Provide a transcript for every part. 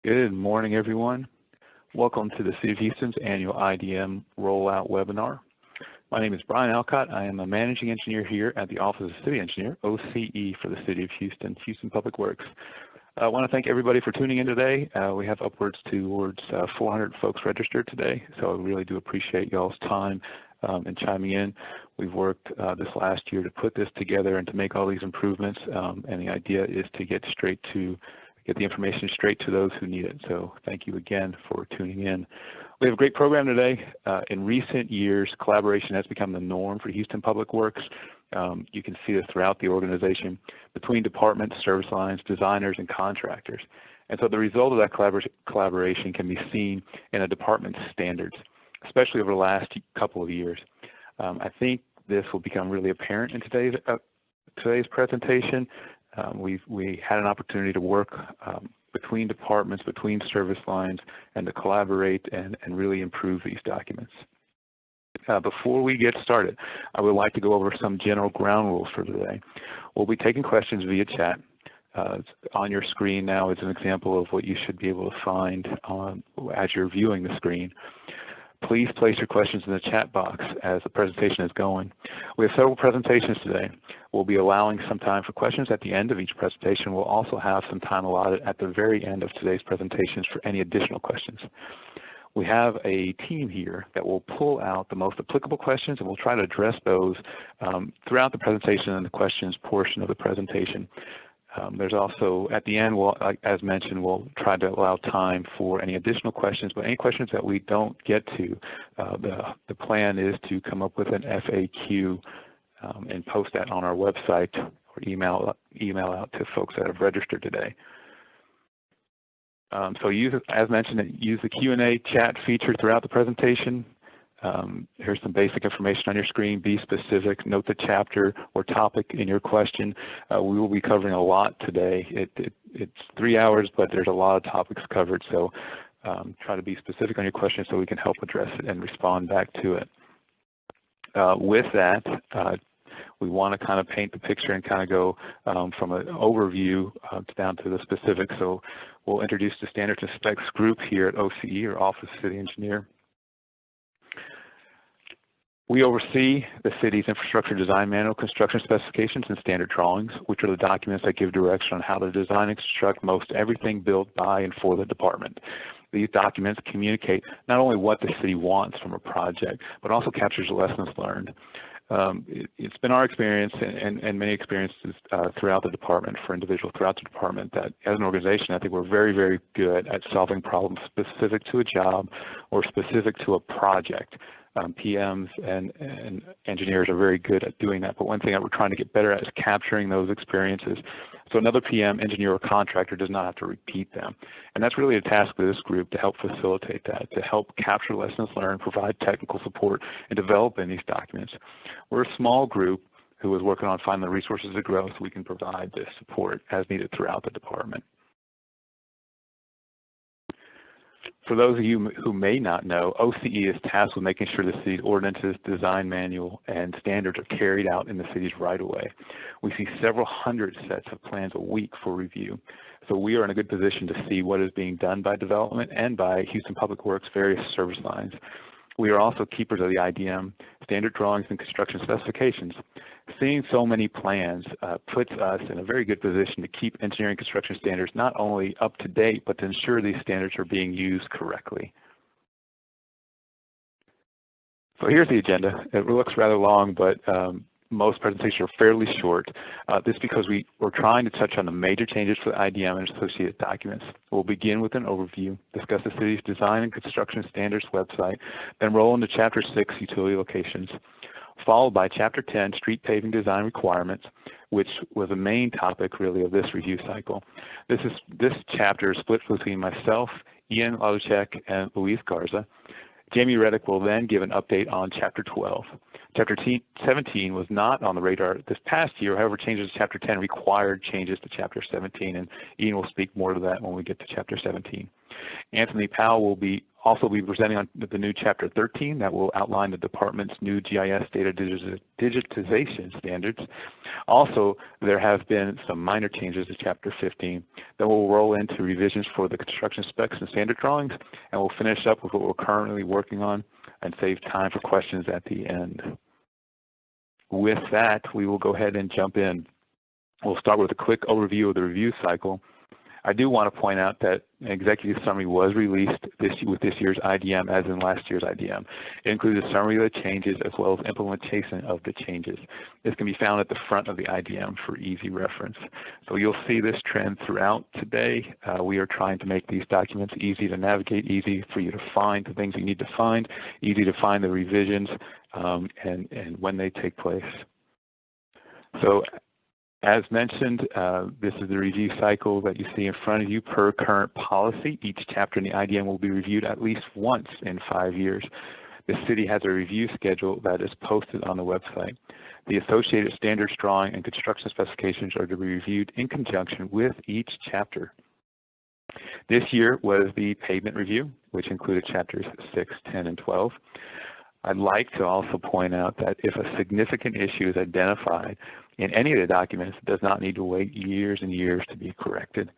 Good morning, everyone. Welcome to the City of Houston's annual IDM rollout webinar. My name is Brian Alcott. I am a managing engineer here at the Office of City Engineer, OCE, for the City of Houston, Houston Public Works. I want to thank everybody for tuning in today. We have upwards towards 400 folks registered today, so I really do appreciate y'all's time and chiming in. We've worked this last year to put this together and to make all these improvements, and the idea is to get the information straight to those who need it. So thank you again for tuning in. We have a great program today. In recent years, collaboration has become the norm for Houston Public Works. You can see this throughout the organization between departments, service lines, designers, and contractors. And so the result of that collaboration can be seen in a department's standards, especially over the last couple of years. I think this will become really apparent in today's presentation. We had an opportunity to work between departments, between service lines, and to collaborate and really improve these documents. Before we get started, I would like to go over some general ground rules for today. We'll be taking questions via chat. On your screen now is an example of what you should be able to find as you're viewing the screen. Please place your questions in the chat box as the presentation is going. We have several presentations today. We'll be allowing some time for questions at the end of each presentation. We'll also have some time allotted at the very end of today's presentations for any additional questions. We have a team here that will pull out the most applicable questions, and we'll try to address those throughout the presentation and the questions portion of the presentation. There's also, at the end, as mentioned, we'll try to allow time for any additional questions, but any questions that we don't get to, the plan is to come up with an FAQ and post that on our website or email out to folks that have registered today. So as mentioned, use the Q&A chat feature throughout the presentation. Here's some basic information on your screen. Be specific. Note the chapter or topic in your question. We will be covering a lot today. It's 3 hours, but there's a lot of topics covered. So try to be specific on your question so we can help address it and respond back to it. With that, we want to kind of paint the picture and kind of go from an overview down to the specifics. So we'll introduce the Standards and Specs group here at OCE, or Office of City Engineer. We oversee the city's infrastructure design manual, construction specifications, and standard drawings, which are the documents that give direction on how to design and construct most everything built by and for the department. These documents communicate not only what the city wants from a project, but also captures lessons learned. It's been our experience and many experiences throughout the department for individuals throughout the department that as an organization, I think we're very, very good at solving problems specific to a job or specific to a project. PMs and engineers are very good at doing that, but one thing that we're trying to get better at is capturing those experiences so another PM, engineer, or contractor does not have to repeat them. And that's really a task of this group to help facilitate that, to help capture lessons learned, provide technical support, and develop in these documents. We're a small group who is working on finding the resources to grow so we can provide this support as needed throughout the department. For those of you who may not know, OCE is tasked with making sure the city's ordinances, design manual, and standards are carried out in the city's right-of-way. We see several hundred sets of plans a week for review. So we are in a good position to see what is being done by development and by Houston Public Works' various service lines. We are also keepers of the IDM, standard drawings, and construction specifications. Seeing so many plans puts us in a very good position to keep engineering construction standards not only up to date, but to ensure these standards are being used correctly. So here's the agenda. It looks rather long, but most presentations are fairly short. This is because we're trying to touch on the major changes for the IDM and associated documents. We'll begin with an overview, discuss the city's design and construction standards website, then roll into Chapter 6, utility locations, followed by Chapter 10, street paving design requirements, which was the main topic really of this review cycle. This chapter is split between myself, Ian Laluchek, and Luis Garza. Jamie Reddick will then give an update on Chapter 12. Chapter 17 was not on the radar this past year. However, changes to Chapter 10 required changes to Chapter 17, and Ian will speak more to that when we get to Chapter 17. Anthony Powell will be also be presenting on the new Chapter 13 that will outline the department's new GIS data digitization standards. Also, there have been some minor changes to Chapter 15 that will roll into revisions for the construction specs and standard drawings, and we'll finish up with what we're currently working on and save time for questions at the end. With that, we will go ahead and jump in. We'll start with a quick overview of the review cycle. I do want to point out that an executive summary was released with this year's IDM, as in last year's IDM. It includes a summary of the changes as well as implementation of the changes. This can be found at the front of the IDM for easy reference. So you'll see this trend throughout today. We are trying to make these documents easy to navigate, easy for you to find the things you need to find, easy to find the revisions, and when they take place. So, as mentioned, this is the review cycle that you see in front of you per current policy. Each chapter in the IDM will be reviewed at least once in 5 years. The city has a review schedule that is posted on the website. The associated standards drawing and construction specifications are to be reviewed in conjunction with each chapter. This year was the pavement review, which included chapters 6, 10, and 12. I'd like to also point out that if a significant issue is identified in any of the documents, it does not need to wait years and years to be corrected.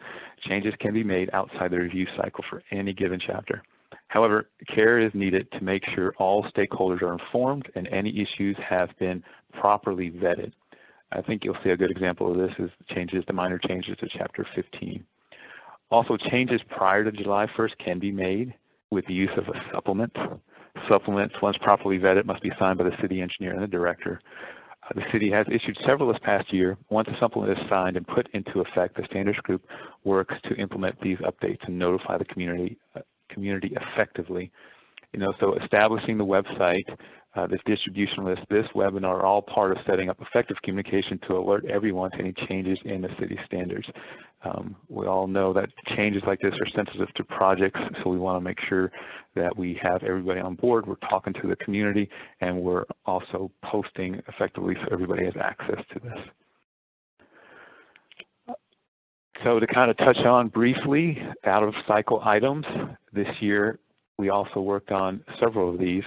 Changes can be made outside the review cycle for any given chapter. However, care is needed to make sure all stakeholders are informed and any issues have been properly vetted. I think you'll see a good example of this is the minor changes to Chapter 15. Also, changes prior to July 1st can be made with the use of a supplement. Supplements, once properly vetted, must be signed by the city engineer and the director. The city has issued several this past year. Once a supplement is signed and put into effect, the standards group works to implement these updates and notify the community effectively. So establishing the website, this distribution list, this webinar are all part of setting up effective communication to alert everyone to any changes in the city standards. We all know that changes like this are sensitive to projects, so we want to make sure that we have everybody on board. We're talking to the community, and we're also posting effectively so everybody has access to this. So to kind of touch on briefly out-of-cycle items, this year we also worked on several of these.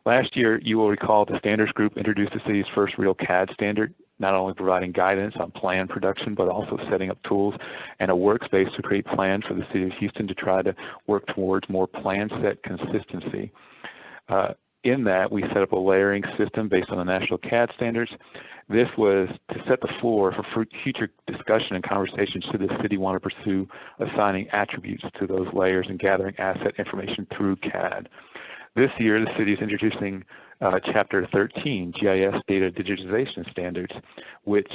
Last year, you will recall the standards group introduced the city's first real CAD standard, not only providing guidance on plan production, but also setting up tools and a workspace to create plans for the city of Houston to try to work towards more plan set consistency. In that, we set up a layering system based on the national CAD standards. This was to set the floor for future discussion and conversations should the city want to pursue assigning attributes to those layers and gathering asset information through CAD. This year, the city is introducing Chapter 13, GIS Data Digitization Standards, which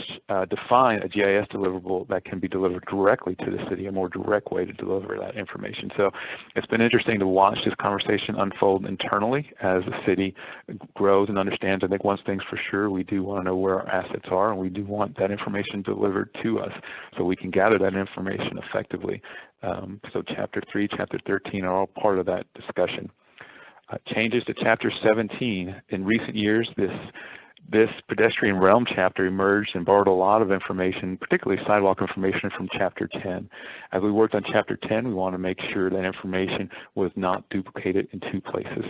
define a GIS deliverable that can be delivered directly to the city, a more direct way to deliver that information. So it's been interesting to watch this conversation unfold internally as the city grows and understands. I think one thing's for sure, we do want to know where our assets are, and we do want that information delivered to us so we can gather that information effectively. So Chapter 3, Chapter 13 are all part of that discussion. Changes to Chapter 17. In recent years, this pedestrian realm chapter emerged and borrowed a lot of information, particularly sidewalk information from Chapter 10. As we worked on Chapter 10, we want to make sure that information was not duplicated in two places.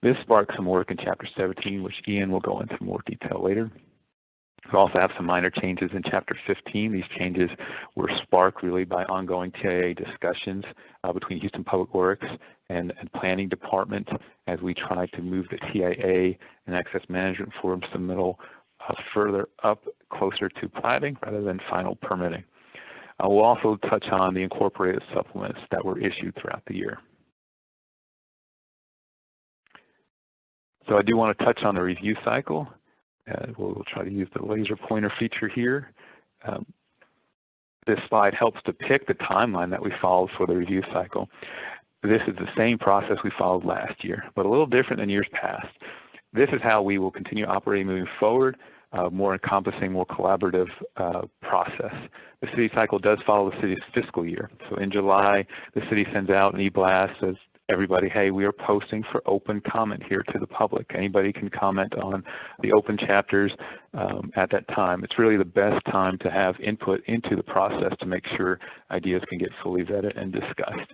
This sparked some work in Chapter 17, which Ian will go into more detail later. We also have some minor changes in Chapter 15. These changes were sparked really by ongoing TIA discussions between Houston Public Works and Planning Department as we try to move the TIA and access management form submittal further up closer to plating rather than final permitting. We'll also touch on the incorporated supplements that were issued throughout the year. So I do want to touch on the review cycle. We'll try to use the laser pointer feature here. This slide helps depict the timeline that we followed for the review cycle. This is the same process we followed last year, but a little different than years past. This is how we will continue operating moving forward, more encompassing, more collaborative process. The city cycle does follow the city's fiscal year. So in July, the city sends out an e-blast, says, everybody, hey, we are posting for open comment here to the public. Anybody can comment on the open chapters at that time. It's really the best time to have input into the process to make sure ideas can get fully vetted and discussed.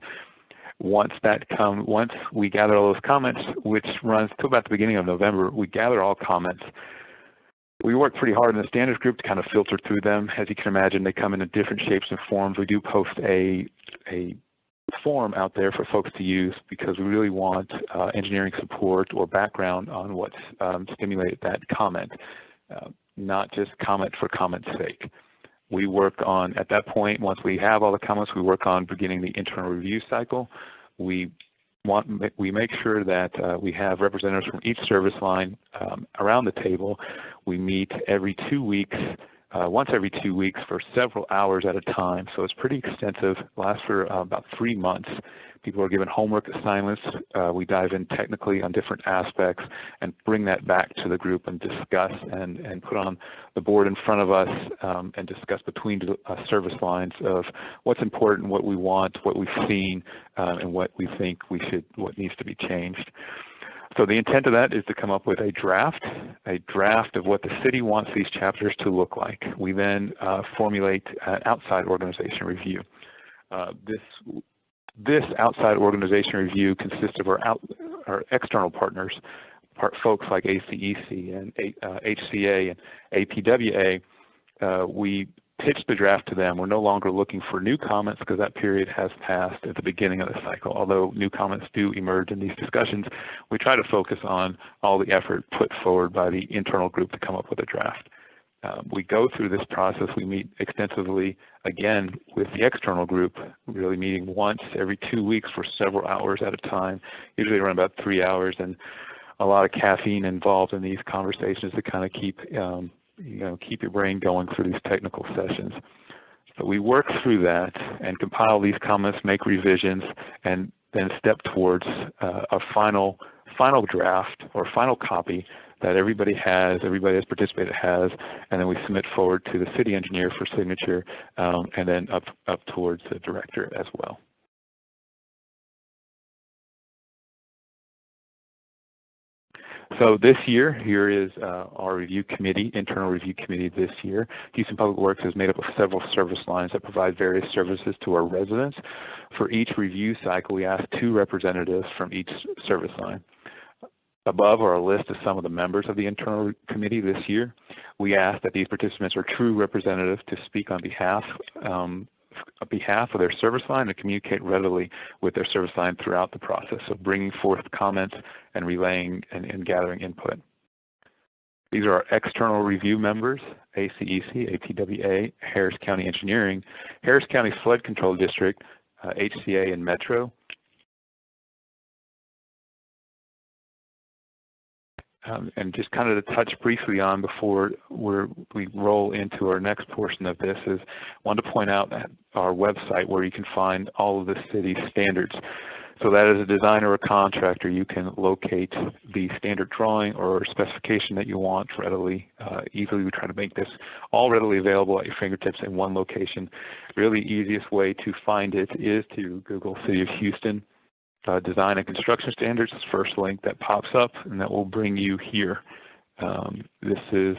Once we gather all those comments, which runs to about the beginning of November, we gather all comments. We work pretty hard in the standards group to kind of filter through them. As you can imagine, they come in different shapes and forms. We do post a form out there for folks to use because we really want engineering support or background on what's stimulated that comment, not just comment for comment's sake. We work on, at that point, once we have all the comments, we work on beginning the internal review cycle. We make sure that we have representatives from each service line around the table. We meet every 2 weeks, once every 2 weeks for several hours at a time. So it's pretty extensive, lasts for about 3 months. People are given homework assignments. We dive in technically on different aspects and bring that back to the group and discuss and put on the board in front of us and discuss between service lines of what's important, what we want, what we've seen, and what we think what needs to be changed. So the intent of that is to come up with a draft of what the city wants these chapters to look like. We then formulate an outside organization review. This outside organization review consists of our external partners, folks like ACEC and HCA and APWA. We pitch the draft to them. We're no longer looking for new comments because that period has passed at the beginning of the cycle. Although new comments do emerge in these discussions, we try to focus on all the effort put forward by the internal group to come up with a draft. We go through this process. We meet extensively, again, with the external group, really meeting once every 2 weeks for several hours at a time, usually around about 3 hours, and a lot of caffeine involved in these conversations to kind of keep your brain going through these technical sessions. So we work through that and compile these comments, make revisions, and then step towards a final draft or final copy that everybody that's participated has, and then we submit forward to the city engineer for signature, and then up towards the director as well. So this year, here is our review committee, internal review committee this year. Houston Public Works is made up of several service lines that provide various services to our residents. For each review cycle, we ask 2 representatives from each service line. Above are a list of some of the members of the internal committee this year. We ask that these participants are true representatives to speak on behalf of their service line and communicate readily with their service line throughout the process of bringing forth comments and relaying and gathering input. These are our external review members: ACEC, APWA, Harris County Engineering, Harris County Flood Control District, HCA, and Metro. And just kind of to touch briefly on before we roll into our next portion of this is, I want to point out that our website where you can find all of the city's standards. So that as a designer or a contractor, you can locate the standard drawing or specification that you want readily, easily. We try to make this all readily available at your fingertips in one location. Really easiest way to find it is to Google City of Houston. Design and construction standards is the first link that pops up, and that will bring you here. This is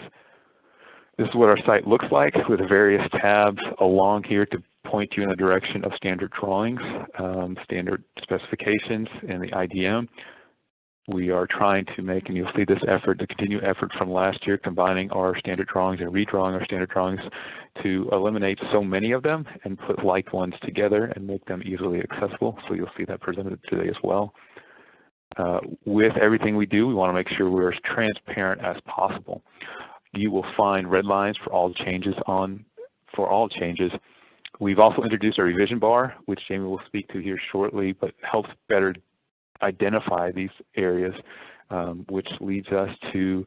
what our site looks like with various tabs along here to point you in the direction of standard drawings, standard specifications, and the IDM. We are trying to make, and you'll see this effort, the continued effort from last year, combining our standard drawings and redrawing our standard drawings to eliminate so many of them and put like ones together and make them easily accessible. So you'll see that presented today as well. With everything we do, we want to make sure we're as transparent as possible. You will find red lines for all changes We've also introduced a revision bar, which Jamie will speak to here shortly, but helps better identify these areas, which leads us to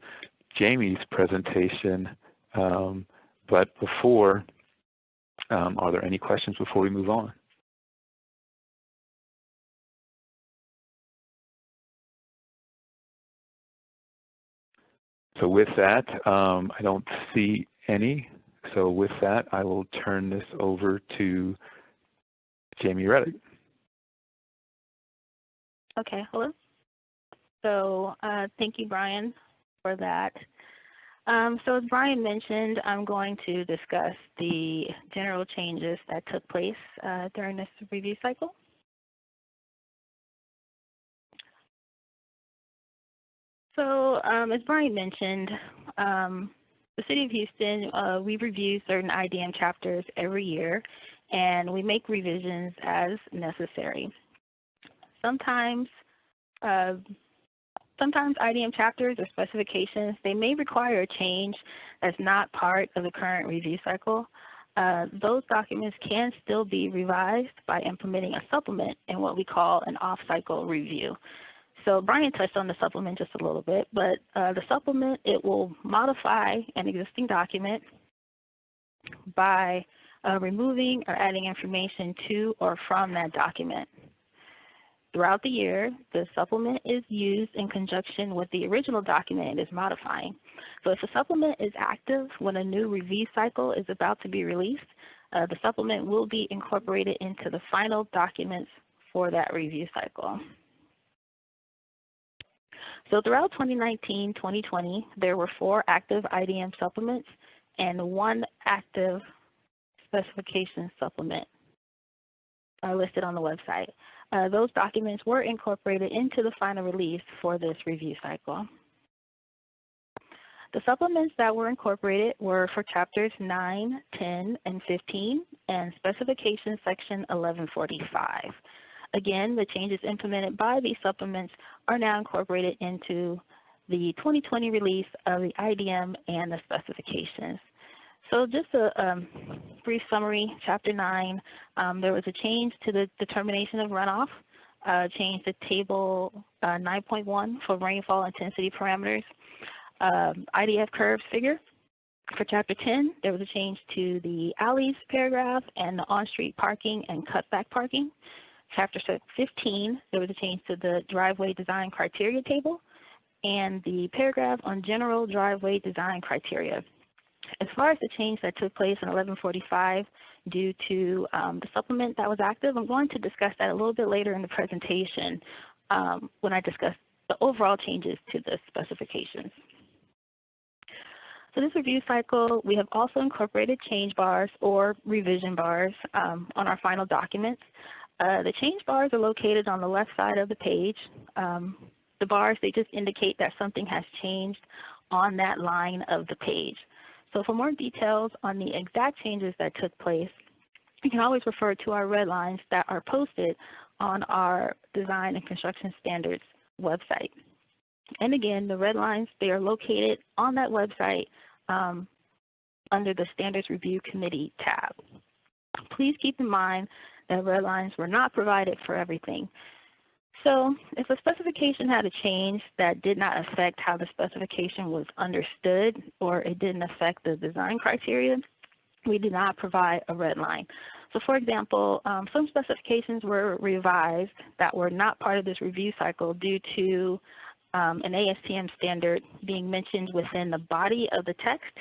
Jamie's presentation. But before, are there any questions before we move on? So with that, I don't see any. So with that, I will turn this over to Jamie Reddick. Okay, hello. So thank you, Brian, for that. So as Brian mentioned, I'm going to discuss the general changes that took place during this review cycle. So as Brian mentioned, the City of Houston, we review certain IDM chapters every year, and we make revisions as necessary. Sometimes IDM chapters or specifications, they may require a change that's not part of the current review cycle. Those documents can still be revised by implementing a supplement in what we call an off-cycle review. So Brian touched on the supplement just a little bit, but the supplement, it will modify an existing document by removing or adding information to or from that document. Throughout the year, the supplement is used in conjunction with the original document it is modifying. So if a supplement is active when a new review cycle is about to be released, the supplement will be incorporated into the final documents for that review cycle. So throughout 2019-2020, there were 4 active IDM supplements and 1 active specification supplement listed on the website. Those documents were incorporated into the final release for this review cycle. The supplements that were incorporated were for chapters 9, 10, and 15, and specification section 1145. Again, the changes implemented by these supplements are now incorporated into the 2020 release of the IDM and the specifications. So just a brief summary, Chapter 9, there was a change to the determination of runoff, change to Table 9.1 for rainfall intensity parameters, IDF curves figure. For Chapter 10, there was a change to the alleys paragraph and the on-street parking and cutback parking. Chapter 15, there was a change to the driveway design criteria table and the paragraph on general driveway design criteria. As far as the change that took place in 1145 due to the supplement that was active, I'm going to discuss that a little bit later in the presentation when I discuss the overall changes to the specifications. So this review cycle, we have also incorporated change bars or revision bars on our final documents. The change bars are located on the left side of the page. The bars, they just indicate that something has changed on that line of the page. So for more details on the exact changes that took place, you can always refer to our red lines that are posted on our Design and Construction Standards website. And again, the red lines, they are located on that website under the Standards Review Committee tab. Please keep in mind that red lines were not provided for everything. So if a specification had a change that did not affect how the specification was understood or it didn't affect the design criteria, we did not provide a red line. So for example, some specifications were revised that were not part of this review cycle due to an ASTM standard being mentioned within the body of the text,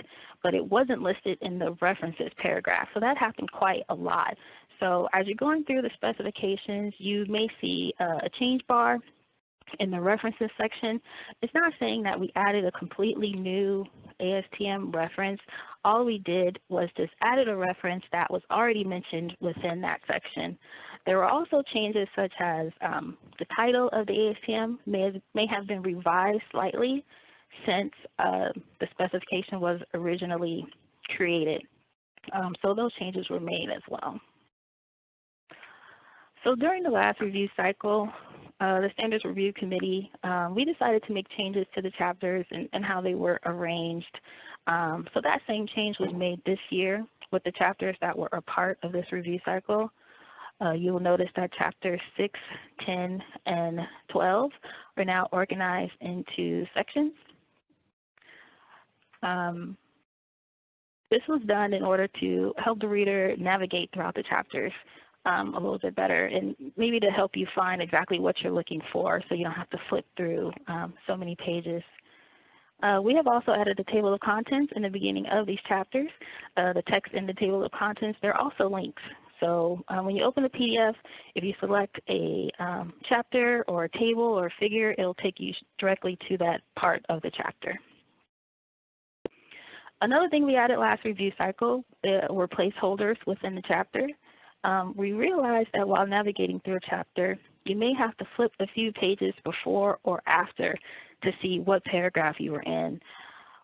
but it wasn't listed in the references paragraph. So that happened quite a lot. So as you're going through the specifications, you may see a change bar in the references section. It's not saying that we added a completely new ASTM reference. All we did was just added a reference that was already mentioned within that section. There were also changes such as the title of the ASTM may have been revised slightly since the specification was originally created. So those changes were made as well. So during the last review cycle, the Standards Review Committee, we decided to make changes to the chapters and how they were arranged. So that same change was made this year with the chapters that were a part of this review cycle. You will notice that chapters 6, 10, and 12 are now organized into sections. This was done in order to help the reader navigate throughout the chapters a little bit better, and maybe to help you find exactly what you're looking for so you don't have to flip through so many pages. We have also added a table of contents in the beginning of these chapters. The text in the table of contents, there are also links. So when you open the PDF, if you select a chapter or a table or a figure, it'll take you directly to that part of the chapter. Another thing we added last review cycle were placeholders within the chapter. We realized that while navigating through a chapter, you may have to flip a few pages before or after to see what paragraph you were in.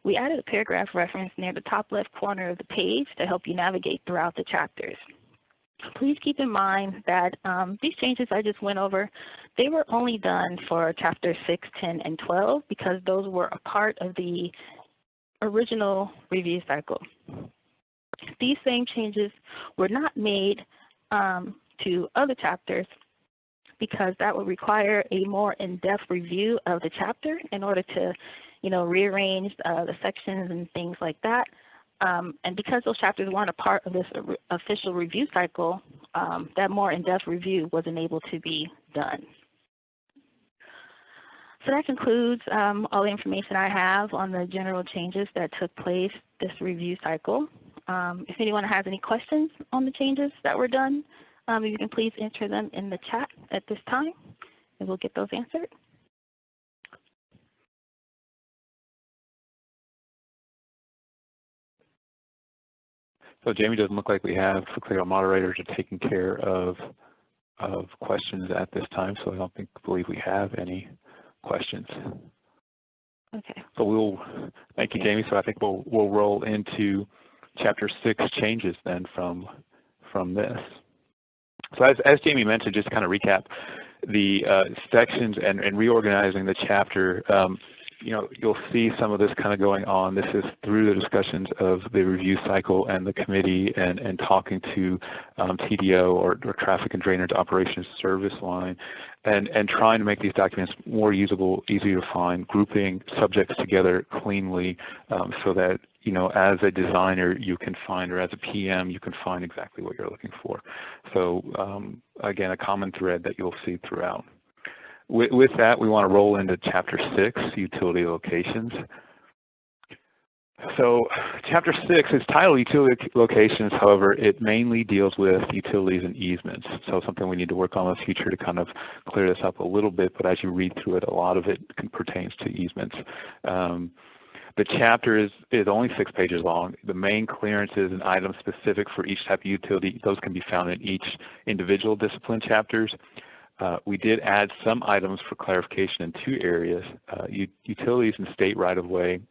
We added a paragraph reference near the top left corner of the page to help you navigate throughout the chapters. Please keep in mind that these changes I just went over, they were only done for chapter 6, 10, and 12 because those were a part of the original review cycle. These same changes were not made to other chapters because that would require a more in-depth review of the chapter in order to, rearrange the sections and things like that. And because those chapters weren't a part of this official review cycle, that more in-depth review wasn't able to be done. So that concludes all the information I have on the general changes that took place this review cycle. If anyone has any questions on the changes that were done, you can please enter them in the chat at this time, and we'll get those answered. So Jamie, doesn't look like we have, looks like our moderators are taking care of questions at this time, so I don't believe we have any questions. Okay. So thank you, Jamie. So I think we'll roll into Chapter 6 changes then from this. So as Jamie mentioned, just to kind of recap the sections and reorganizing the chapter, you'll see some of this kind of going on. This is through the discussions of the review cycle and the committee and talking to TDO or traffic and drainage operations service line and trying to make these documents more usable, easier to find, grouping subjects together cleanly so that, as a designer you can find, or as a PM you can find exactly what you're looking for. So again, a common thread that you'll see throughout. With that, we want to roll into Chapter 6, Utility Locations. So Chapter 6 is titled Utility Locations. However, it mainly deals with utilities and easements. So something we need to work on in the future to kind of clear this up a little bit, but as you read through it, a lot of it pertains to easements. The chapter is only 6 pages long. The main clearances and items specific for each type of utility, those can be found in each individual discipline chapters. We did add some items for clarification in 2 areas, utilities and state right-of-way,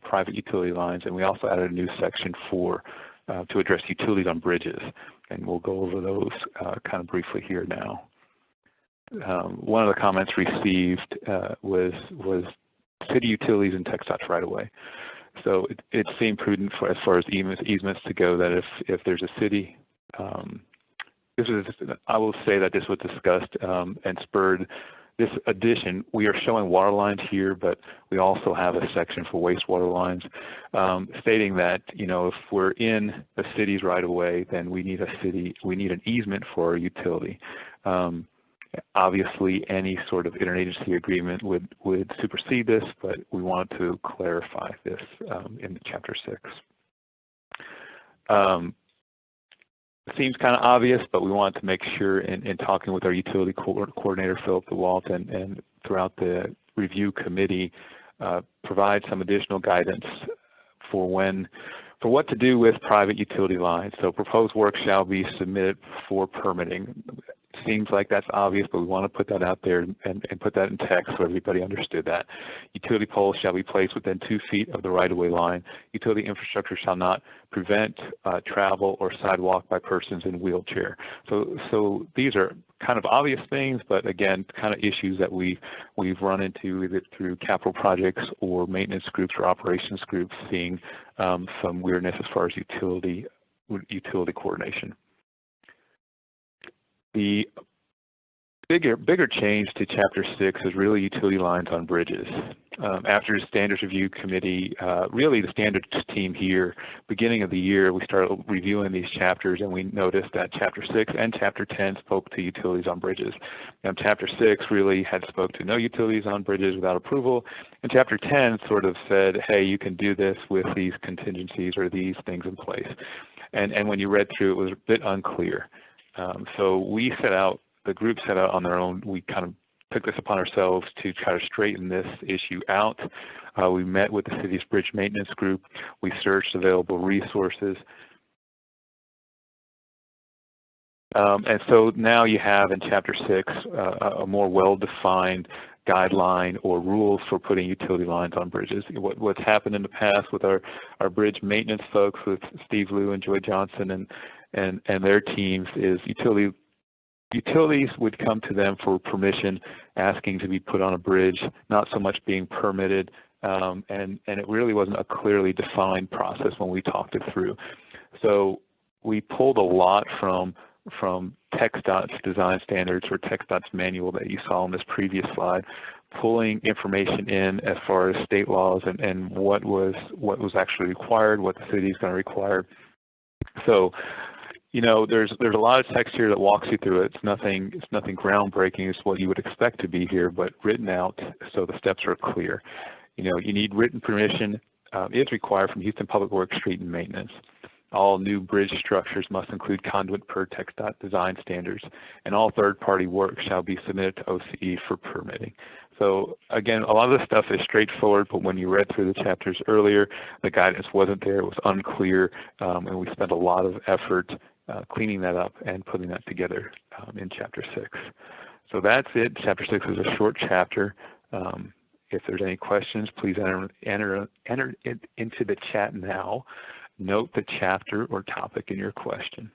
private utility lines, and we also added a new section to address utilities on bridges, and we'll go over those kind of briefly here now. One of the comments received was city utilities and TxDOT's right-of-way. So it seemed prudent as far as easements to go that if there's a city, I will say that this was discussed and spurred this addition. We are showing water lines here, but we also have a section for wastewater lines, stating that if we're in the city's right of way, then we need an easement for our utility. Obviously, any sort of interagency agreement would supersede this, but we wanted to clarify this in Chapter 6. Seems kind of obvious, but we wanted to make sure in talking with our utility coordinator, Philip DeWalt, and throughout the review committee, provide some additional guidance for what to do with private utility lines. So proposed work shall be submitted for permitting. Seems like that's obvious, but we want to put that out there and put that in text so everybody understood that. Utility poles shall be placed within 2 feet of the right-of-way line. Utility infrastructure shall not prevent travel or sidewalk by persons in wheelchair. So these are kind of obvious things, but again, kind of issues that we've run into either through capital projects or maintenance groups or operations groups, seeing some weirdness as far as utility coordination. The bigger change to Chapter 6 is really utility lines on bridges. After the Standards Review Committee, really the standards team here, beginning of the year, we started reviewing these chapters, and we noticed that Chapter 6 and Chapter 10 spoke to utilities on bridges. Chapter 6 really had spoke to no utilities on bridges without approval, and Chapter 10 sort of said, hey, you can do this with these contingencies or these things in place. And when you read through, it was a bit unclear. So the group set out on their own. We kind of took this upon ourselves to try to straighten this issue out. We met with the city's bridge maintenance group. We searched available resources. And so now you have in Chapter 6 a more well-defined guideline or rules for putting utility lines on bridges. What's happened in the past with our bridge maintenance folks, with Steve Liu and Joy Johnson and their teams, is utilities would come to them for permission, asking to be put on a bridge, not so much being permitted, and it really wasn't a clearly defined process when we talked it through. So we pulled a lot from TxDOT's design standards, or TxDOT's manual that you saw on this previous slide, pulling information in as far as state laws and what was actually required, what the city is going to require. So, you know, there's a lot of text here that walks you through it. It's nothing groundbreaking. It's what you would expect to be here, but written out so the steps are clear. You know, you need written permission is required from Houston Public Works Street and Maintenance. All new bridge structures must include conduit per TxDOT design standards, and all third-party work shall be submitted to OCE for permitting. So again, a lot of this stuff is straightforward, but when you read through the chapters earlier, the guidance wasn't there, it was unclear, and we spent a lot of effort cleaning that up and putting that together in Chapter 6. So that's it. Chapter 6 is a short chapter. If there's any questions, please enter it into the chat now. Note the chapter or topic in your question.